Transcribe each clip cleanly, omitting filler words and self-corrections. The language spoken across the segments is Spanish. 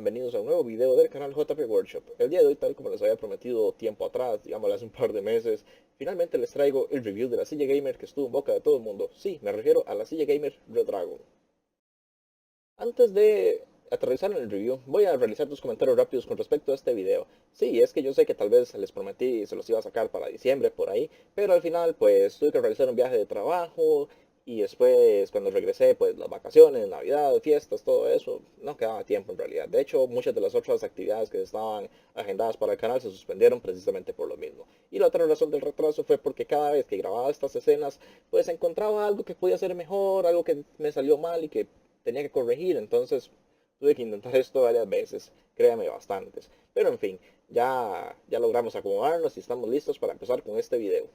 bienvenidos a un nuevo video del canal JP Workshop. El día de hoy, tal como les había prometido tiempo atrás, digamos hace un par de meses, finalmente les traigo el review de la silla gamer que estuvo en boca de todo el mundo. Sí, me refiero a la silla gamer Redragon. Antes de aterrizar en el review, voy a realizar dos comentarios rápidos con respecto a este video. Sí, es que yo sé que tal vez les prometí y se los iba a sacar para diciembre, por ahí, pero al final pues tuve que realizar un viaje de trabajo y después cuando regresé pues las vacaciones, Navidad, fiestas, todo eso, no quedaba tiempo en realidad. De hecho, muchas de las otras actividades que estaban agendadas para el canal se suspendieron precisamente por lo mismo. Y la otra razón del retraso fue porque cada vez que grababa estas escenas pues encontraba algo que podía ser mejor, algo que me salió mal y que tenía que corregir, entonces tuve que intentar esto varias veces, créame bastantes. Pero en fin, ya logramos acomodarnos y estamos listos para empezar con este video.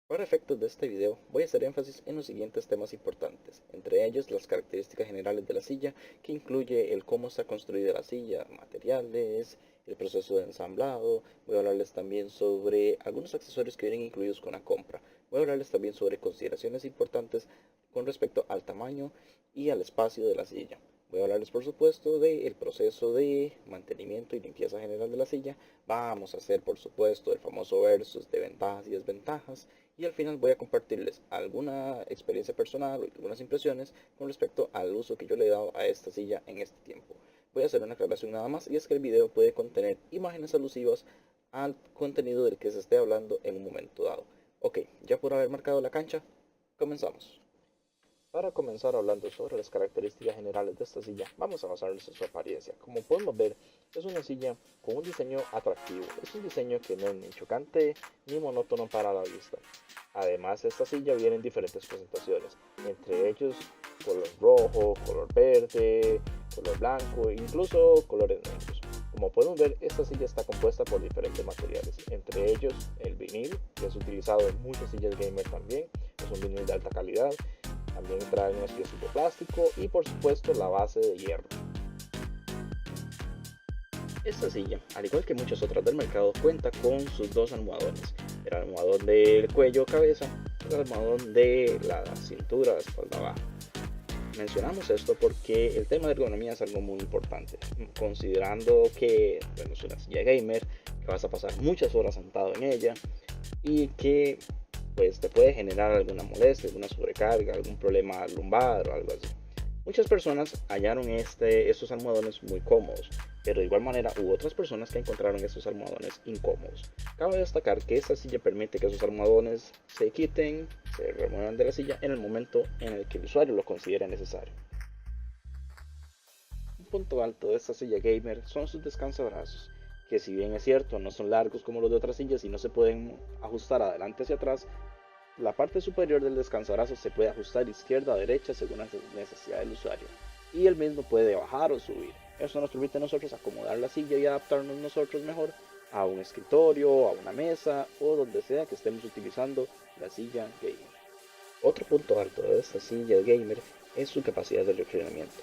Para efectos de este video voy a hacer énfasis en los siguientes temas importantes, entre ellos las características generales de la silla, que incluye el cómo está construida la silla, materiales, el proceso de ensamblado. Voy a hablarles también sobre algunos accesorios que vienen incluidos con la compra. Voy a hablarles también sobre consideraciones importantes con respecto al tamaño y al espacio de la silla. Voy a hablarles por supuesto del proceso de mantenimiento y limpieza general de la silla. Vamos a hacer por supuesto el famoso versus de ventajas y desventajas. Y al final voy a compartirles alguna experiencia personal o algunas impresiones con respecto al uso que yo le he dado a esta silla en este tiempo. Voy a hacer una aclaración nada más, y es que el video puede contener imágenes alusivas al contenido del que se esté hablando en un momento dado. Ok, ya por haber marcado la cancha, comenzamos. Para comenzar hablando sobre las características generales de esta silla, vamos a basarnos en su apariencia. Como podemos ver, es una silla con un diseño atractivo. Es un diseño que no es ni chocante ni monótono para la vista. Además, esta silla viene en diferentes presentaciones, entre ellos color rojo, color verde, color blanco e incluso colores negros. Como podemos ver, esta silla está compuesta por diferentes materiales, entre ellos el vinil, que es utilizado en muchas sillas gamer también. Es un vinil de alta calidad. También trae unos piezas de plástico y por supuesto la base de hierro. Esta silla, al igual que muchas otras del mercado, cuenta con sus dos almohadones. El almohadón del cuello cabeza y el almohadón de la cintura espalda baja. Mencionamos esto porque el tema de ergonomía es algo muy importante, considerando que bueno, es una silla gamer, que vas a pasar muchas horas sentado en ella y que pues te puede generar alguna molestia, alguna sobrecarga, algún problema lumbar o algo así. Muchas personas hallaron estos almohadones muy cómodos, pero de igual manera hubo otras personas que encontraron estos almohadones incómodos. Cabe destacar que esta silla permite que esos almohadones se quiten, se remuevan de la silla en el momento en el que el usuario lo considere necesario. Un punto alto de esta silla gamer son sus descansabrazos, que si bien es cierto no son largos como los de otras sillas y no se pueden ajustar adelante hacia atrás, la parte superior del descansabrazo se puede ajustar izquierda o derecha según la necesidad del usuario, y el mismo puede bajar o subir. Esto nos permite a nosotros acomodar la silla y adaptarnos nosotros mejor a un escritorio, a una mesa o donde sea que estemos utilizando la silla gamer. Otro punto alto de esta silla gamer es su capacidad de reclinamiento.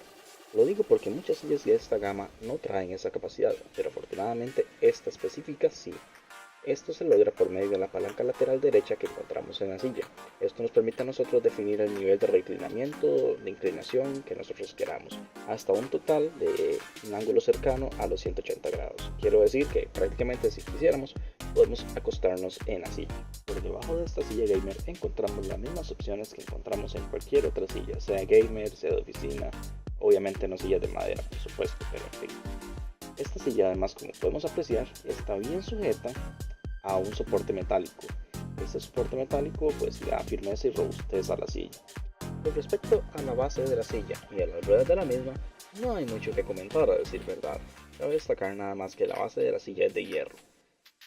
Lo digo porque muchas sillas de esta gama no traen esa capacidad, pero afortunadamente esta específica sí. Esto se logra por medio de la palanca lateral derecha que encontramos en la silla. Esto nos permite a nosotros definir el nivel de reclinamiento, de inclinación que nosotros queramos, hasta un total de un ángulo cercano a los 180 grados. Quiero decir que prácticamente si quisiéramos, podemos acostarnos en la silla. Por debajo de esta silla gamer encontramos las mismas opciones que encontramos en cualquier otra silla, sea gamer, sea de oficina, obviamente no sillas de madera, por supuesto, pero en fin. Esta silla además, como podemos apreciar, está bien sujeta a un soporte metálico. Este soporte metálico pues le da firmeza y robustez a la silla. Con respecto a la base de la silla y a las ruedas de la misma, no hay mucho que comentar a decir verdad. Cabe destacar nada más que la base de la silla es de hierro.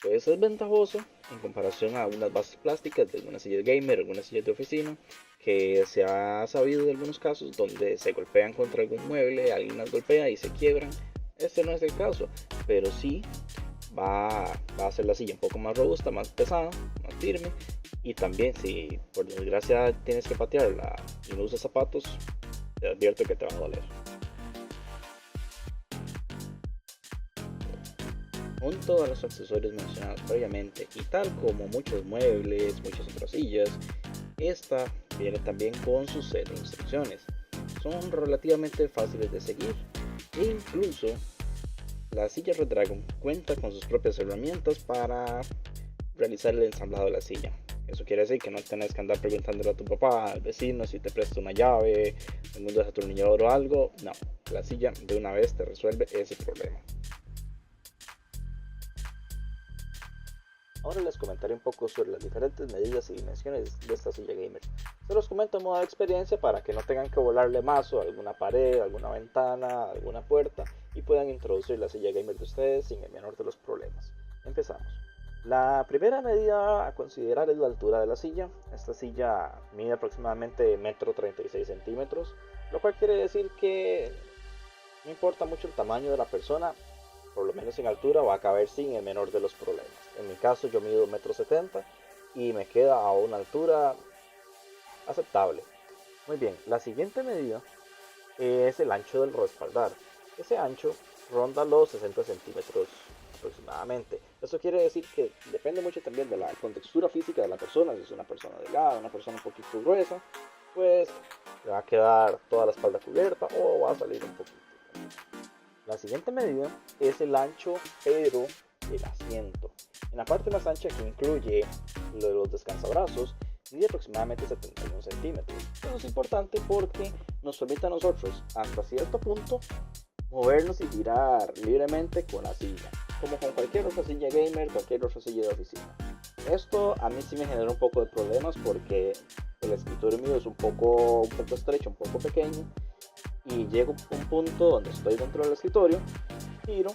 Pues es ventajoso en comparación a unas bases plásticas de algunas sillas gamer, algunas sillas de oficina, que se ha sabido de algunos casos donde se golpean contra algún mueble, alguien las golpea y se quiebran. Este no es el caso, pero sí va a hacer la silla un poco más robusta, más pesada, más firme. Y también si por desgracia tienes que patearla y no usas zapatos, te advierto que te va a doler. Junto a los accesorios mencionados previamente y tal como muchos muebles, muchas otras sillas, esta viene también con su set de instrucciones. Son relativamente fáciles de seguir E incluso la silla Redragon cuenta con sus propias herramientas para realizar el ensamblado de la silla. Eso quiere decir que no tenés que andar preguntándole a tu papá, al vecino, si te presta una llave, algún destornillador o algo. No, la silla de una vez te resuelve ese problema. Ahora les comentaré un poco sobre las diferentes medidas y dimensiones de esta silla gamer. Se los comento en modo de experiencia para que no tengan que volarle mazo a alguna pared, alguna ventana, alguna puerta y puedan introducir la silla gamer de ustedes sin el menor de los problemas. Empezamos. La primera medida a considerar es la altura de la silla. Esta silla mide aproximadamente 1,36 m, lo cual quiere decir que no importa mucho el tamaño de la persona, por lo menos en altura va a caber sin el menor de los problemas. En mi caso yo mido 1,70 m y me queda a una altura aceptable. Muy bien, la siguiente medida es el ancho del respaldar. Ese ancho ronda los 60 centímetros aproximadamente. Eso quiere decir que depende mucho también de la contextura física de la persona. Si es una persona delgada, una persona un poquito gruesa, pues le va a quedar toda la espalda cubierta o va a salir un poquito. La siguiente medida es el ancho pero del asiento. En la parte más ancha, que incluye lo de los descansabrazos, mide aproximadamente 71 centímetros. Eso es importante porque nos permite a nosotros hasta cierto punto movernos y girar libremente con la silla, como con cualquier otra silla gamer, cualquier otra silla de oficina. Esto a mí sí me genera un poco de problemas porque el escritorio mío es un poco estrecho, un poco pequeño, y llego a un punto donde estoy dentro del escritorio, giro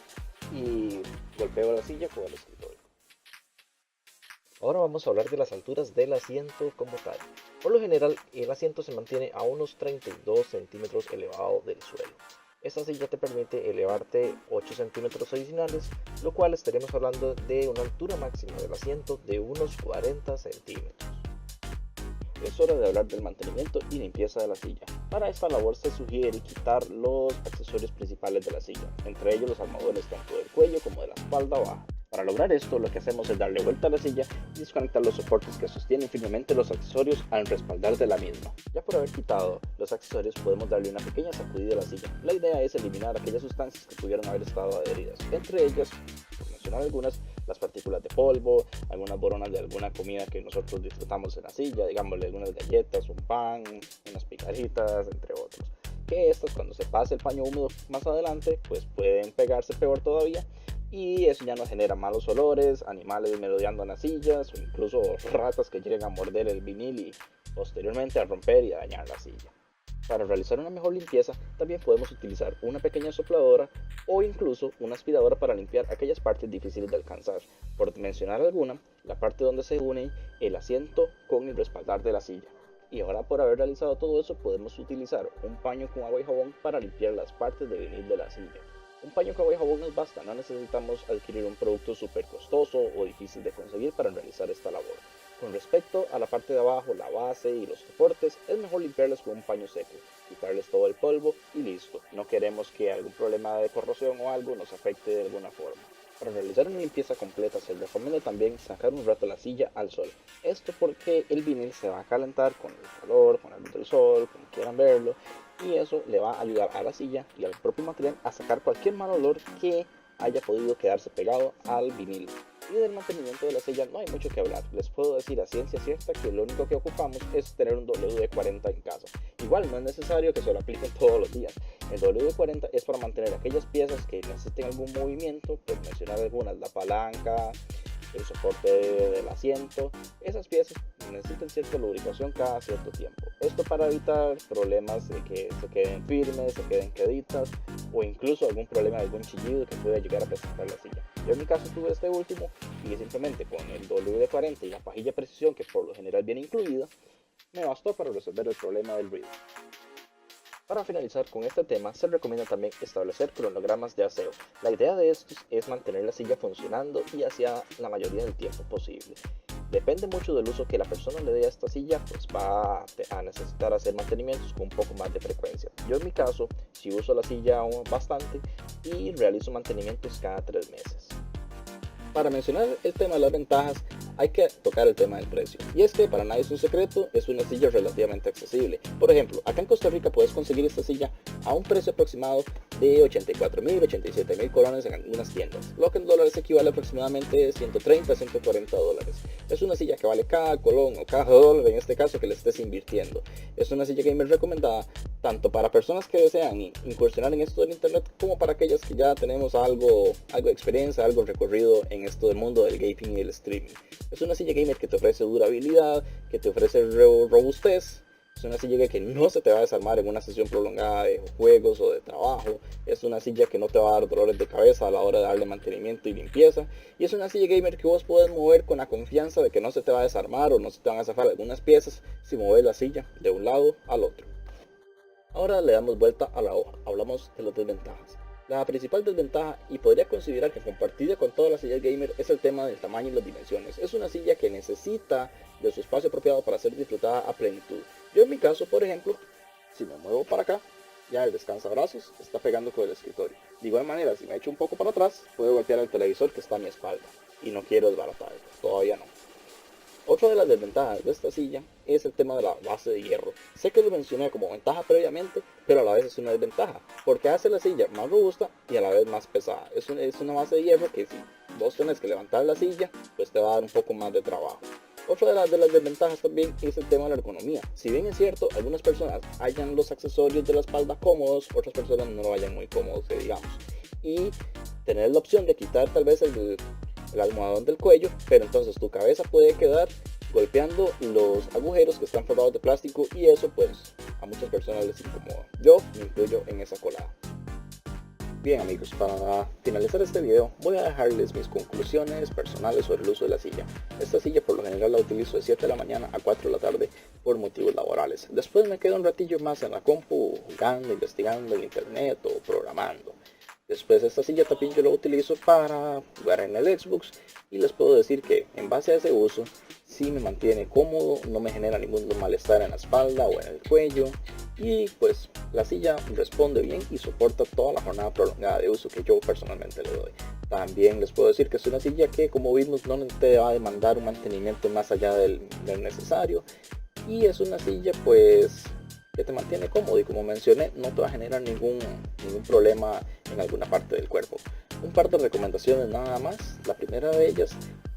y golpeo la silla con el escritorio. Ahora vamos a hablar de las alturas del asiento como tal. Por lo general, el asiento se mantiene a unos 32 centímetros elevado del suelo. Esta silla te permite elevarte 8 centímetros adicionales, lo cual estaríamos hablando de una altura máxima del asiento de unos 40 centímetros. Es hora de hablar del mantenimiento y limpieza de la silla. Para esta labor se sugiere quitar los accesorios principales de la silla, entre ellos los almohadones tanto del cuello como de la espalda baja. Para lograr esto, lo que hacemos es darle vuelta a la silla y desconectar los soportes que sostienen firmemente los accesorios al respaldar de la misma. Ya por haber quitado los accesorios, podemos darle una pequeña sacudida a la silla. La idea es eliminar aquellas sustancias que pudieran haber estado adheridas, entre ellas, por mencionar algunas, las partículas de polvo, algunas boronas de alguna comida que nosotros disfrutamos en la silla, digámosle algunas galletas, un pan, unas picaritas, entre otros. Que estas, cuando se pase el paño húmedo más adelante, pues pueden pegarse peor todavía, y eso ya nos genera malos olores, animales merodeando en las sillas o incluso ratas que llegan a morder el vinil y posteriormente a romper y a dañar la silla. Para realizar una mejor limpieza también podemos utilizar una pequeña sopladora o incluso una aspiradora para limpiar aquellas partes difíciles de alcanzar. Por mencionar alguna, la parte donde se une el asiento con el respaldar de la silla. Y ahora, por haber realizado todo eso, podemos utilizar un paño con agua y jabón para limpiar las partes de vinil de la silla. Un paño con agua y jabón nos basta, no necesitamos adquirir un producto súper costoso o difícil de conseguir para realizar esta labor. Con respecto a la parte de abajo, la base y los soportes, es mejor limpiarlas con un paño seco, quitarles todo el polvo y listo. No queremos que algún problema de corrosión o algo nos afecte de alguna forma. Para realizar una limpieza completa se recomienda también sacar un rato la silla al sol. Esto porque el vinil se va a calentar con el calor, con la luz del sol, como quieran verlo, y eso le va a ayudar a la silla y al propio material a sacar cualquier mal olor que haya podido quedarse pegado al vinil. Y del mantenimiento de la silla no hay mucho que hablar. Les puedo decir a ciencia cierta que lo único que ocupamos es tener un WD-40 en casa. Igual no es necesario que se lo apliquen todos los días. El WD-40 es para mantener aquellas piezas que necesiten algún movimiento, por mencionar algunas, la palanca, el soporte del asiento. Esas piezas necesitan cierta lubricación cada cierto tiempo. Esto para evitar problemas de que se queden firmes, se queden queditas o incluso algún problema de algún chillido que pueda llegar a presentar la silla. Yo en mi caso tuve este último y simplemente con el WD-40 y la pajilla de precisión, que por lo general viene incluida, me bastó para resolver el problema del ruido. Para finalizar con este tema, se recomienda también establecer cronogramas de aseo. La idea de estos es mantener la silla funcionando y hacia la mayoría del tiempo posible. Depende mucho del uso que la persona le dé a esta silla, pues va a necesitar hacer mantenimientos con un poco más de frecuencia. Yo en mi caso, sí uso la silla bastante y realizo mantenimientos cada 3 meses. Para mencionar el tema de las ventajas, hay que tocar el tema del precio. Y es que para nadie es un secreto, es una silla relativamente accesible. Por ejemplo, acá en Costa Rica puedes conseguir esta silla a un precio aproximado de 84.000, 87.000 colones en algunas tiendas, lo que en dólares equivale aproximadamente a 130 a 140 dólares. Es una silla que vale cada colón o cada dólar en este caso que le estés invirtiendo. Es una silla gamer recomendada tanto para personas que desean incursionar en esto del internet como para aquellas que ya tenemos algo de experiencia, algo recorrido en esto del mundo del gaming y el streaming. Es una silla gamer que te ofrece durabilidad, que te ofrece robustez. Es una silla que no se te va a desarmar en una sesión prolongada de juegos o de trabajo. Es una silla que no te va a dar dolores de cabeza a la hora de darle mantenimiento y limpieza. Y es una silla gamer que vos podés mover con la confianza de que no se te va a desarmar o no se te van a zafar algunas piezas si mueves la silla de un lado al otro. Ahora le damos vuelta a la hoja. Hablamos de las desventajas. La principal desventaja, y podría considerar que compartida con todas las sillas gamer, es el tema del tamaño y las dimensiones. Es una silla que necesita de su espacio apropiado para ser disfrutada a plenitud. Yo en mi caso, por ejemplo, si me muevo para acá, ya el descansabrazos está pegando con el escritorio. De igual manera, si me echo un poco para atrás, puedo golpear el televisor que está a mi espalda. Y no quiero desbaratarlo, todavía no. Otra de las desventajas de esta silla es el tema de la base de hierro. Sé que lo mencioné como ventaja previamente, pero a la vez es una desventaja, porque hace la silla más robusta y a la vez más pesada. Es una base de hierro que si vos tenés que levantar la silla, pues te va a dar un poco más de trabajo. Otra de las desventajas también es el tema de la ergonomía. Si bien es cierto, algunas personas hallan los accesorios de la espalda cómodos, otras personas no lo hallan muy cómodos, digamos. Y tener la opción de quitar tal vez el almohadón del cuello, pero entonces tu cabeza puede quedar golpeando los agujeros que están forrados de plástico y eso pues a muchas personas les incomoda. Yo me incluyo en esa colada. Bien amigos, para finalizar este video voy a dejarles mis conclusiones personales sobre el uso de la silla. Esta silla por lo general la utilizo de 7 de la mañana a 4 de la tarde por motivos laborales. Después me quedo un ratillo más en la compu jugando, investigando en internet o programando. Después esta silla también yo la utilizo para jugar en el Xbox y les puedo decir que en base a ese uso sí me mantiene cómodo, no me genera ningún malestar en la espalda o en el cuello y pues la silla responde bien y soporta toda la jornada prolongada de uso que yo personalmente le doy. También les puedo decir que es una silla que como vimos no te va a demandar un mantenimiento más allá del necesario y es una silla pues que te mantiene cómodo y como mencioné no te va a generar ningún problema en alguna parte del cuerpo. Un par de recomendaciones nada más. La primera de ellas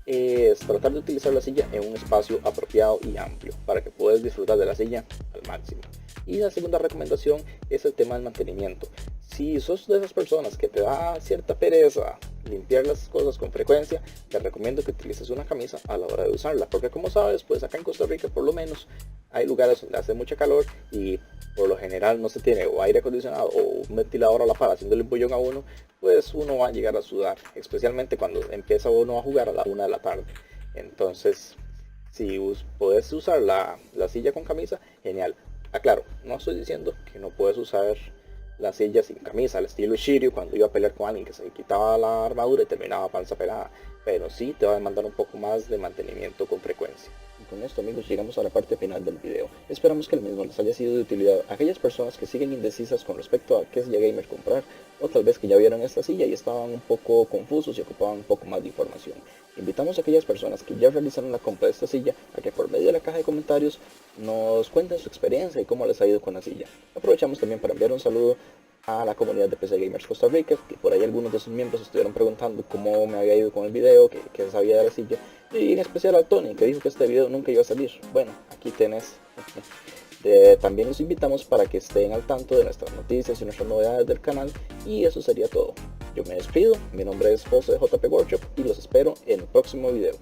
es tratar de utilizar la silla en un espacio apropiado y amplio para que puedas disfrutar de la silla al máximo. Y la segunda recomendación es el tema del mantenimiento. Si sos de esas personas que te da cierta pereza limpiar las cosas con frecuencia, te recomiendo que utilices una camisa a la hora de usarla, porque como sabes, pues acá en Costa Rica por lo menos hay lugares donde hace mucha calor y por lo general no se tiene o aire acondicionado o un ventilador a la par haciéndole un bullón a uno, pues uno va a llegar a sudar, especialmente cuando empieza uno a jugar a la 1 de la tarde. Entonces, si podés usar la silla con camisa, genial. Aclaro, no estoy diciendo que no puedes usar la silla sin camisa, al estilo Shiryu cuando iba a pelear con alguien que se quitaba la armadura y terminaba panza pelada, pero sí te va a demandar un poco más de mantenimiento con frecuencia. Y con esto amigos llegamos a la parte final del video. Esperamos que el mismo les haya sido de utilidad a aquellas personas que siguen indecisas con respecto a qué silla gamer comprar, o tal vez que ya vieron esta silla y estaban un poco confusos y ocupaban un poco más de información. Invitamos a aquellas personas que ya realizaron la compra de esta silla a que por medio de la caja de comentarios nos cuenten su experiencia y cómo les ha ido con la silla. Aprovechamos también para enviar un saludo a la comunidad de PC Gamers Costa Rica, que por ahí algunos de sus miembros estuvieron preguntando cómo me había ido con el video, que sabía de la silla, y en especial al Tony, que dijo que este video nunca iba a salir. Bueno, aquí tenés. También los invitamos para que estén al tanto de nuestras noticias y nuestras novedades del canal, y eso sería todo. Yo me despido, mi nombre es José JP Workshop y los espero en el próximo video.